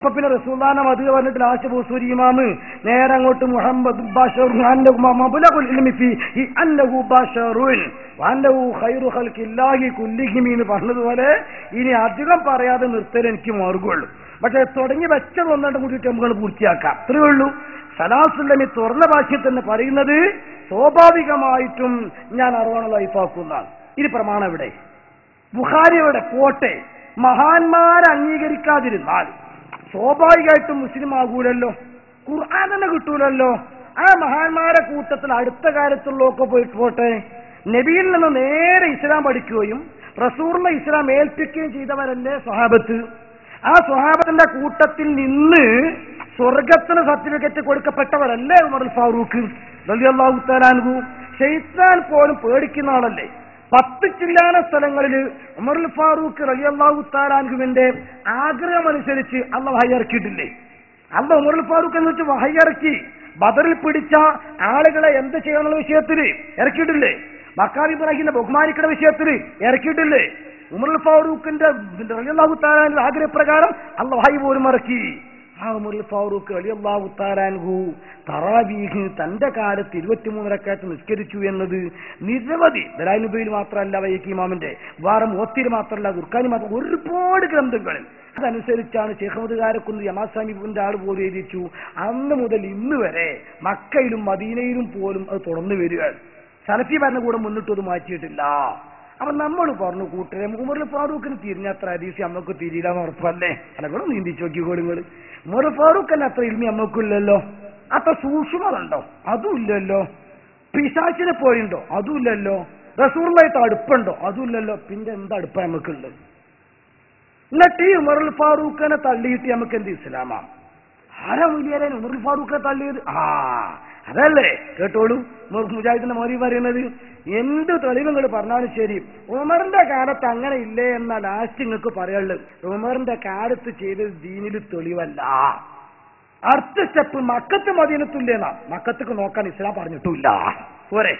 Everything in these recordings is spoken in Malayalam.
അപ്പൊ പിന്നെ റസൂലുള്ളാഹിനെ മദീന പറഞ്ഞിട്ട് ലാസ്റ്റ് ബൂസൂരി ഇമാമ് നേരെ അങ്ങോട്ട് മുഹമ്മദ് എന്ന് പറഞ്ഞതുപോലെ ഇനി അധികം പറയാതെ നിർത്തൽ എനിക്ക് മാർഗമുള്ളൂ. പക്ഷെ തുടങ്ങി വെച്ചത് ഒന്നാണ്ട് കൂടിയിട്ട് നമുക്ക് പൂർത്തിയാക്കാം. അത്രയേ ഉള്ളൂ. സലാസുല്ലമി തുറന്ന ഭാഷയിൽ തന്നെ പറയുന്നത് സ്വാഭാവികമായിട്ടും ഞാൻ അറുവാണ് ലൈഫാക്കുന്നതാണ്. ഇനി പ്രമാണം എവിടെ? ബുഖാരിയുടെ കോട്ടെ മഹാന്മാരെ അംഗീകരിക്കാതിരുന്നാൽ സ്വാഭാവികമായിട്ടും മുസ്ലിം ആകൂലല്ലോ, ഖുർആൻ തന്നെ കിട്ടൂലല്ലോ. ആ മഹാന്മാരെ കൂട്ടത്തിൽ അടുത്ത കാലത്തുള്ളതൊക്കെ പോട്ടെ, നബിയിൽ നിന്ന് നേരെ ഇസ്ലാം പഠിക്കുകയും റസൂലിനെ ഇസ്ലാം ഏൽപ്പിക്കുകയും ചെയ്തവരല്ലേ സ്വഹാബത്ത്. ആ സ്വഹാബത്തിന്റെ കൂട്ടത്തിൽ നിന്ന് സ്വർഗത്തിന് സർട്ടിഫിക്കറ്റ് കൊടുക്കപ്പെട്ടവരല്ലേ ഉമറുൽ ഫാറൂഖ് റളിയല്ലാഹു തആല അൻഹു. ശൈത്താൻ പോലും പേടിക്കുന്ന ആളല്ലേ. 10 ചില്ലാന സ്ഥലങ്ങളിൽ ഉമറുൽ ഫാറൂഖ് റളിയല്ലാഹു തആല അൻഹുവിന്റെ ആഗ്രഹമനുസരിച്ച് അള്ളാഹ് വഹി ഇറക്കിയിട്ടില്ലേ? അള്ളാഹ് ഉമറുൽ ഫാറൂഖ് എന്ന് വെച്ച് വഹി ഇറക്കി. ബദറിൽ പിടിച്ച ആളുകളെ എന്ത് ചെയ്യണമെന്ന വിഷയത്തിൽ ഇറക്കിയിട്ടില്ലേ? മഖാം ഇബ്രാഹിമിനെ ബഹുമാനിക്കുന്ന വിഷയത്തിൽ ഇറക്കിയിട്ടില്ലേ? ഉമറുൽ ഫാറൂഖിന്റെ റളിയല്ലാഹു തആല അൻഹു ആഗ്രഹപ്രകാരം അള്ളാഹ് വഹി പോലും ഇറക്കി. ആ ഉമറുൽ ഫാറൂഖ് റളിയല്ലാഹു തആല അൻഹു തറാവീഹ് തന്റെ കാലത്ത് 23 റക്അത്ത് നിസ്കരിച്ചു എന്നത് നിരവധി ദലായിലുബയിൽ മാത്രമല്ല, വൈക്കി ഇമാമിന്റെ വേറെ മോത്തിയിൽ മാത്രമല്ല, ദുർഖാനി മാത്രം ഒരുപാട് ഗ്രന്ഥങ്ങളിൽ അതനുസരിച്ചാണ് ശൈഖ് അഹ്മദ് കാരക്കുന്ന് യമാസാമിബിന്റെ ആൾ പോലും എഴുതിച്ചു. അന്ന് മുതൽ ഇന്ന് വരെ മക്കയിലും മദീനയിലും പോലും അത് തുടർന്നു വരികയാണ്. സലഫി ഭരണകൂടം മുന്നിട്ട് അത് മാറ്റിയിട്ടില്ല. അപ്പൊ നമ്മൾ പറഞ്ഞു കൂട്ടരെ ഉമറുൽ ഫാറൂഖിന് തിരിഞ്ഞത്ര ഹദീസ് നമുക്ക് തിരിയില്ലാന്ന് ഉറപ്പല്ലേ? അല്ലങ്ങളും നീന്തിച്ചു നോക്കിക്കോളുങ്ങൾ. ഉമറുൽ ഫാറൂഖിന് അത്ര ഇൽമി നമുക്കില്ലല്ലോ. അത്ര സൂക്ഷ്മതുണ്ടോ? അതുമില്ലല്ലോ. പിശാചിനെ പോയിണ്ടോ? അതുമില്ലല്ലോ. റസൂലുള്ളാഹിയുടെ അടുപ്പുണ്ടോ? അതുമില്ലല്ലോ. പിന്നെ എന്താ അടുപ്പം നമുക്കുണ്ട്? എന്നിട്ട് ഈ ഉമറുൽ ഫാറൂഖിനെ തള്ളിയിട്ട് നമുക്ക് എന്ത് ഇസ്ലാമാണ്? ആരാ മുലിയാരെ ഉമറുൽ ഫാറൂഖിനെ തള്ളിയത്? അതല്ലേ കേട്ടോളൂ. മുജാഹിദിന്റെ മൗലവി പറയുന്നത് എന്ത് തെളിവുകൾ പറഞ്ഞാലും ശരി, ഉമറിന്റെ കാലത്ത് അങ്ങനെ ഇല്ലേ എന്ന ലാസ്റ്റ് നിങ്ങൾക്ക് പറയുള്ളൂ. ഉമറിന്റെ കാലത്ത് ചെയ്തത് ദീനിൽ തെളിവല്ല. അടുത്ത സ്റ്റെപ്പ് മക്കത്ത് മദീനത്തുല്ലേന്നാ. മക്കത്തേക്ക് നോക്കാൻ ഇസ്ലാം പറഞ്ഞിട്ടില്ല. പോരെ,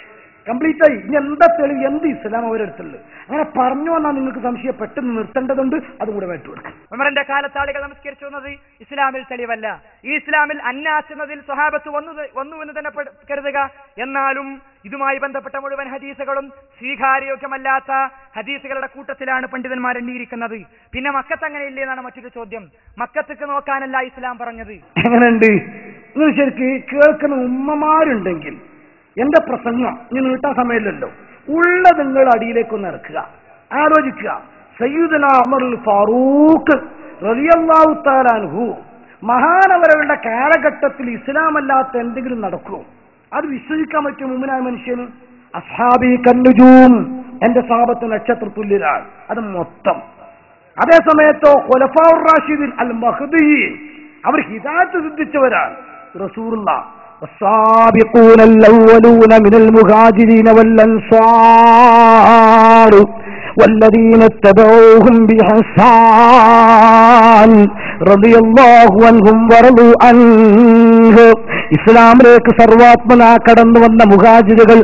കംപ്ലീറ്റ് ആയി. ഇനി എന്താ തെളിവ്? എന്ത് ഇസ്ലാം അവരെടുത്തുള്ളു? അങ്ങനെ പറഞ്ഞു വന്നാൽ നിങ്ങൾക്ക് സംശയം പെട്ടെന്ന് നിർത്തേണ്ടതുണ്ട്. അതുകൂടെ വിട്ടുകൊടുക്കും. ഉമറിന്റെ കാലത്ത് ആളുകൾ നമസ്കരിച്ചു എന്നത് ഇസ്ലാമിൽ തെളിവല്ല. ഈ ഇസ്ലാമിൽ അന്നാസ് എന്നതിൽ സ്വഹാബത്ത് വന്നുവെന്ന് തന്നെ കരുതുക. എന്നാലും ഇതുമായി ബന്ധപ്പെട്ട മുഴുവൻ ഹദീസുകളും സ്വീകാര്യോഗ്യമല്ലാത്ത ഹദീസുകളുടെ കൂട്ടത്തിലാണ് പണ്ഡിതന്മാർ എണ്ണിയിരിക്കുന്നത്. പിന്നെ മക്കത്ത് അങ്ങനെ ഇല്ലേ എന്നാണ് മറ്റൊരു ചോദ്യം. മക്കത്തേക്ക് നോക്കാനല്ല ഇസ്ലാം പറഞ്ഞത്. എങ്ങനെയുണ്ട്? നിങ്ങൾ ശരിക്ക് കേൾക്കുന്ന ഉമ്മമാരുണ്ടെങ്കിൽ എന്റെ പ്രസംഗം ഇനി നീട്ടാൻ സമയമില്ലല്ലോ, ഉള്ള നിങ്ങൾ അടിയിലേക്കൊന്ന് ഇറക്കുക, ആലോചിക്കുക. സയ്യിദുനാ ഉമറുൽ ഫാറൂഖ് റളിയല്ലാഹു തആല അൻഹു മഹാനവരവരുടെ കാലഘട്ടത്തിൽ ഇസ്ലാമല്ലാത്ത എന്തെങ്കിലും നടക്കുമോ? അത് വിശ്വസിക്കാൻ പറ്റും മുഅ്മിനായ മനുഷ്യന്? അസ്ഹാബി കന്നുജൂം, എന്റെ സഹാബത്ത് നക്ഷത്രത്തുല്യരാണ്. അത് മൊത്തം. അതേ സമയത്തോ ഖുലഫാഉർ റാഷിദീൻ അൽ മഹ്ദിയീൻ, അവർ ഹിദായത്ത് സിദ്ധിച്ചവരാണ്. റസൂലുള്ളാഹ് والسابقون الأولون من المهاجرين والأنصار والذين اتبعوهم بإحسان رضي الله عنهم ورضوا عنه. ഇസ്ലാമിലേക്ക് സർവാത്മന കടന്നു വന്ന മുഹാജിറുകൾ,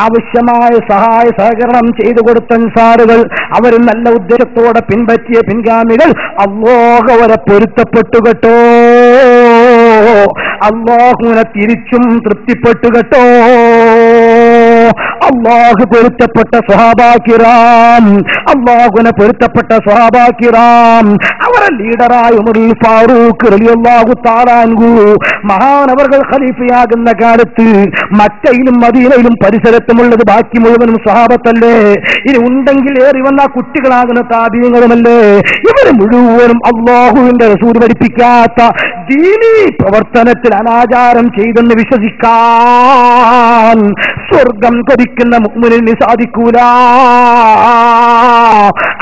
ആവശ്യമായ സഹായ സഹകരണം ചെയ്തു കൊടുത്ത അൻസാറുകൾ, അവർ നല്ല ഉദ്ദേശത്തോടെ പിൻപറ്റിയ പിൻഗാമികൾ, അല്ലാഹു അവരെ പൊരുത്തപ്പെട്ടു കേട്ടോ. അല്ലാഹുവിനെ തിരിച്ചും തൃപ്തിപ്പെട്ടു കേട്ടോ. അല്ലാഹു പൊരുത്തപ്പെട്ട സ്വഹാബാക്കിറാം, അല്ലാഹുവിനെ പൊരുത്തപ്പെട്ട സ്വഹാബാക്കിറാം, അവരെ ലീഡറായ ഉമറുൽ ഫാറൂഖ് റളിയല്ലാഹു തആല അൻഹു മഹാനവർകൾ ഖലീഫയാകുന്ന കാലത്ത് മക്കയിലും മദീനയിലും പരിസരത്തുമുള്ളത് ബാക്കി മുഴുവനും സ്വഹാബത്തല്ലേ? ഇനി ഉണ്ടെങ്കിൽ ഏറി വന്ന കുട്ടികളാകുന്ന താബീങ്ങളുമല്ലേ? ഇവര് മുഴുവനും അല്ലാഹുവിന്റെ റസൂൽ പഠിപ്പിക്കാത്ത ദീനീ പ്രവർത്തനത്തിൽ അനാചാരം ചെയ്തെന്ന് വിശ്വസിക്കാൻ സ്വർഗം കൊതിക്കുന്ന മുഅ്മിനിന് സാധിക്കൂല.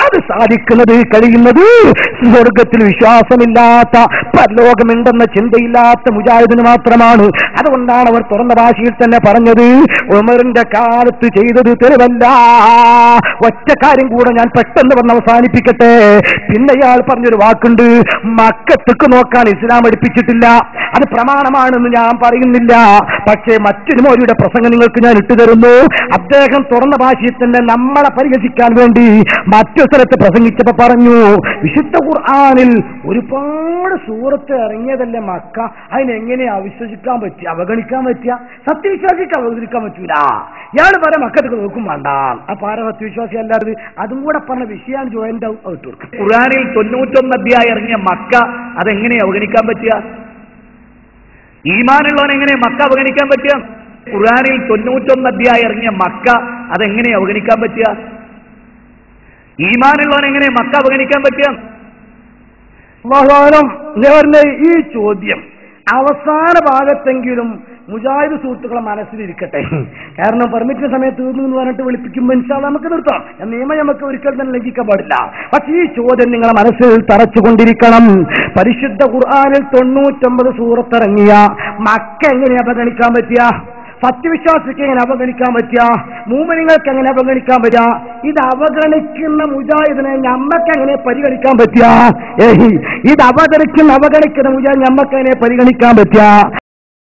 അത് സാധിക്കുന്നത് കഴിയുന്നത് സ്വർഗത്തിൽ വിശ്വാസമില്ലാത്ത, പരലോകമുണ്ടെന്ന ചിന്തയില്ലാത്ത മുജാഹിദിന് മാത്രമാണ്. അതുകൊണ്ടാണ് അവർ തുറന്ന ഭാഷയിൽ തന്നെ പറഞ്ഞത് ഉമറിന്റെ കാലത്ത് ചെയ്തത് തെളിവല്ല. ഒറ്റ കാര്യം കൂടെ ഞാൻ പെട്ടെന്ന് പറഞ്ഞ് അവസാനിപ്പിക്കട്ടെ. പിന്നെ ഇയാൾ പറഞ്ഞൊരു വാക്കുണ്ട്, മക്കത്തേക്ക് നോക്കാൻ ഇസ്ലാം പഠിപ്പിച്ചിട്ടില്ല. അത് പ്രമാണമാണെന്ന് ഞാൻ പറയുന്നില്ല. പക്ഷേ മറ്റൊരു മൗലവിയുടെ പ്രസംഗം നിങ്ങൾക്ക് ഞാൻ ഇട്ടുതരുന്നു. അദ്ദേഹം തുറന്ന ഭാഷയിൽ തന്നെ നമ്മളെ പരിഹസിക്കാൻ വേണ്ടി മറ്റു സ്ഥലത്ത് പ്രസംഗിച്ചപ്പോ പറഞ്ഞു, വിശുദ്ധ ഖുർആനിൽ ഒരുപാട് സൂറ സൂറത്ത് ഇറങ്ങിയതല്ലേ മക്ക, അതിനെങ്ങനെ അവിശ്വസിക്കാൻ പറ്റുക, അവഗണിക്കാൻ പറ്റുക? സത്യവിശ്വാസിക്ക് അവഗണിക്കാൻ പറ്റൂല. ഇയാൾ പറയാം മക്കത്തൊക്കെ നോക്കും വേണ്ട. അപ്പൊ ആരാ സത്യവിശ്വാസി അല്ലാതെ? അതും കൂടെ പറഞ്ഞ വിഷയമാണ് ജോയിന്റ് ആവും ഇട്ട് കൊടുക്കുക. ഖുർആനിൽ 91 അധ്യായം ഇറങ്ങിയ മക്ക അതെങ്ങനെ അവഗണിക്കാൻ പറ്റുക? ഈമാനുള്ളവൻ എങ്ങനെ മക്ക അവഗണിക്കാൻ പറ്റുക? ഖുർആനിൽ 91 അധ്യായം ഇറങ്ങിയ മക്ക അതെങ്ങനെ അവഗണിക്കാൻ പറ്റുക? ഈമാനുള്ളവൻ എങ്ങനെ മക്ക അവഗണിക്കാൻ പറ്റുക? ഈ ചോദ്യം അവസാന ഭാഗത്തെങ്കിലും മുജാഹിദ് സുഹൃത്തുക്കളെ മനസ്സിലിരിക്കട്ടെ. കാരണം പെർമിറ്റിന്റെ സമയത്ത് തീർന്നു എന്ന് പറഞ്ഞിട്ട് വിളിപ്പിക്കുമ്പോൾ ഇൻഷാ നമുക്ക് നിർത്താം. നിയമം നമുക്ക് ഒരിക്കലും തന്നെ ലംഘിക്കാൻ പാടില്ല. പക്ഷെ ഈ ചോദ്യം നിങ്ങളെ മനസ്സിൽ തറച്ചുകൊണ്ടിരിക്കണം. പരിശുദ്ധ ഖുർആനിൽ 99 സൂറത്തിറങ്ങിയ മക്ക എങ്ങനെ അവഗണിക്കാൻ പറ്റിയ? സത്യവിശ്വാസിക്ക് എങ്ങനെ അവഗണിക്കാൻ പറ്റുക? മൂമിനങ്ങൾക്ക് എങ്ങനെ അവഗണിക്കാൻ പറ്റുക? ഇത് അവഗണിക്കുന്ന മുജാഹിദിനെ ഞമ്മക്ക് എങ്ങനെ പരിഗണിക്കാൻ പറ്റുക? ഇത് അവഗണിക്കുന്ന മുജാഹിദ് ഞമ്മക്ക് എങ്ങനെ പരിഗണിക്കാൻ പറ്റുക?